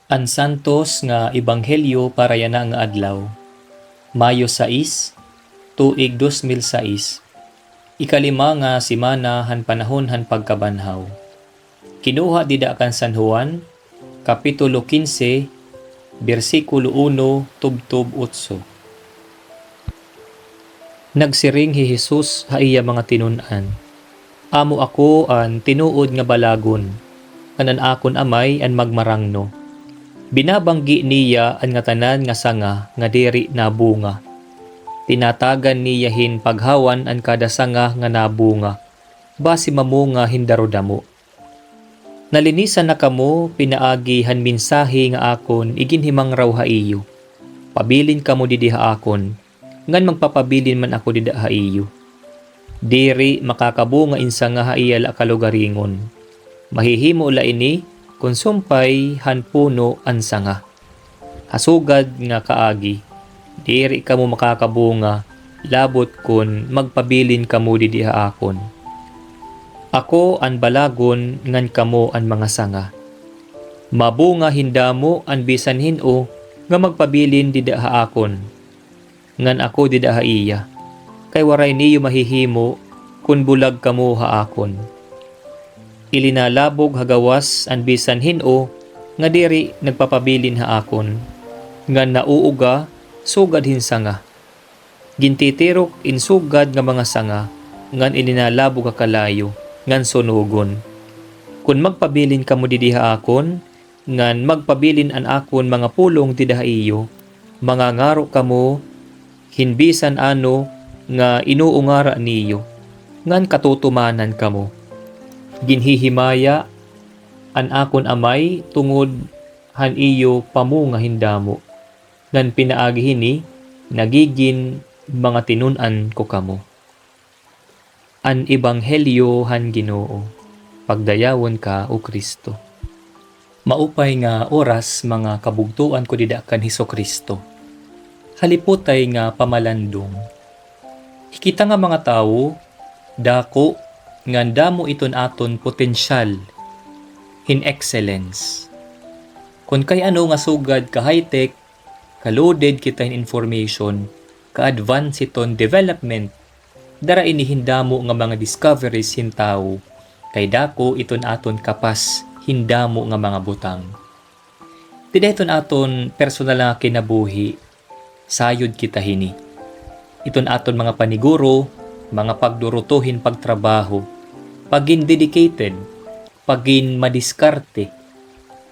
An santos nga ebanghelyo para yana nga adlaw. Mayo 6, tuig 2006. Ikalima nga simana han panahon han pagkabanhaw. Kinuha dida kan San Juan, kapitulo 15, bersikulo 1 tubtob 8. Nagsiring hi Jesus ha iya mga tinun-an. Amo ako an tinuod nga balagon, kanan akon amay an magmarangno. Binabanggi niya ang nga tanan nga sanga nga diri nabunga. Tinatagan niya hin paghawan ang kada sanga nga nabunga, basi mamunga hindarodamo. Nalinisan na kamo pinaagi han mensahe nga akon iginhimang raw ha iyo. Pabilin kamo didi ha akon, ngan magpapabilin man ako dida ha iyo. Diri makakabunga insa nga ha iya la kalugaringon. Mahihimo la ini kung sumpay han puno an sanga. Hasugad nga kaagi, diri kamo makakabunga, labot kun magpabilin kamo didiha akon. Ako an balagon ngan kamo an mga sanga. Mabunga hindamo an bisan hin-o nga magpabilin didiha akon. Ngan ako didiha iya, kay waray niyo mahihimo kun bulag kamo ha akon. Ilinalabog hagawas an bisan hin-o nga diri nagpapabilin ha akon, nga nauuga sugad hinsanga. Gintitirok insugad nga mga sanga, ngan ilinalabog kalayo, ngan sunugon. Kun magpabilin kamo didiha akon, ngan magpabilin an akon mga pulong didiha iyo, mga ngaro kamo hinbisan ano nga inuungara niyo, ngan katutumanan kamo. Ginhihimaya an akon amay tungod han iyo pamunga hindamo, ngan pinaagi hini nagigin mga tinun-an ko kamo. An ebanghelyo han Ginoo, pagdayawon ka o Kristo. Maupay nga oras mga kabugtuan ko dida kan Hesukristo. Haliputay nga pamalandong. Hikita nga mga tao dako nganda mo iton aton potensyal in excellence. Kung kay ano nga sugad ka high-tech, ka-loaded kita in information, ka-advance iton development, dara inihindamo nga mga discoveries hintaw, kay dako iton aton kapas hindamo nga mga butang. Tida iton aton personal nga kinabuhi, sayod kita hini. Iton aton mga paniguro, mga pagdurutuhin pagtrabaho, pagin dedicated, pagin madiskarte,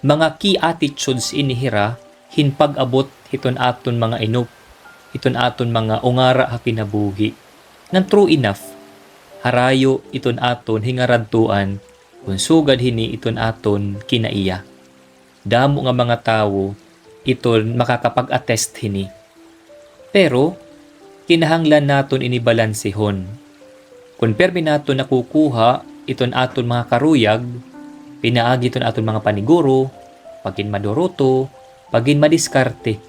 mga key attitudes inihira, hin pag-abot hiton aton mga inup, hiton aton mga ungara ha kinabuhi. Nang true enough, harayo iton aton hingaradtuan, kung sugad hini iton aton kinaiya. Damo nga mga tawo, iton makakapag-attest hini. Pero, kinahanglan naton inibalansihon. Kung permi naton nakukuha iton aton mga karuyag, pinaagi iton aton mga paniguro, pagin maduruto, pagin madiskarte.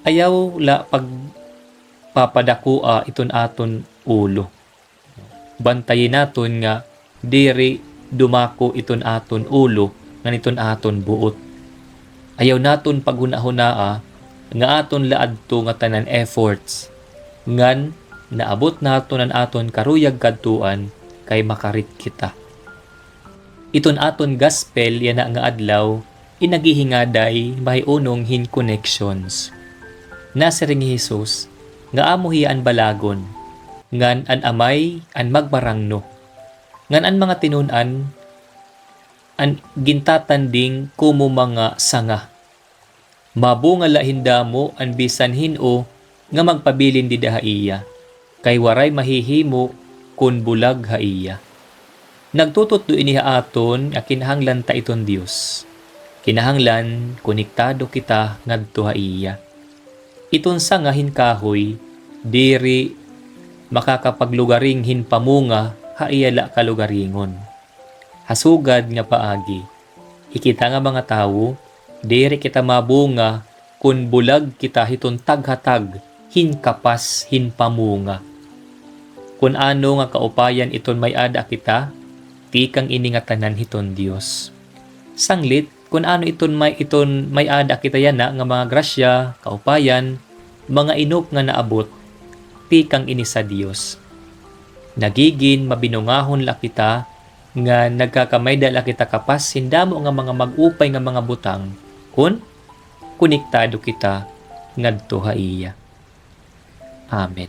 Ayaw la pagpapadakua iton aton ulo. Bantayin naton nga diri dumako iton aton ulo ngan iton aton buot. Ayaw naton paghuna-hunaa nga aton laadto nga tanan efforts ngan naabot naton ang aton karuyag kadtuan kay makarit kita. Iton aton gospel yana nga adlaw inagihingaday mahiunong hin connections. Nasiring ni Jesus nga amo hiya an balagon, ngan an amay an magmarangno, ngan an mga tinun-an an gintatanding kumo mga sanga. Mabunga la hindamo an bisan hin-o nga magpabilin didaha iya, kay waray mahihimo kun bulag ha iya. Nagtutut do iniha aton nga kinahanglan ta iton Dios. Kinahanglan konektado kita ngadto ha iya. Iton sanga hinkahoy diri makakapaglugaring hinpamunga ha iya la kalugaringon. Hasugad nga paagi, hikita nga mga tawo diri kita mabunga kun bulag kita hiton taghatag hinkapas hinpamunga. Kun ano nga kaupayan iton may ada kita, tikang ini nga tanan hiton Dios. Sanglit, kung ano iton may ada kita yan na nga mga grasya, kaupayan, mga inop nga naabot, pikang ini sa Dios. Nagigin mabinungahon la kita nga nagkakamayda la kita kapas hindamo nga mga mag-upay nga mga butang kun konektado kita ngadto ha iya. Amen.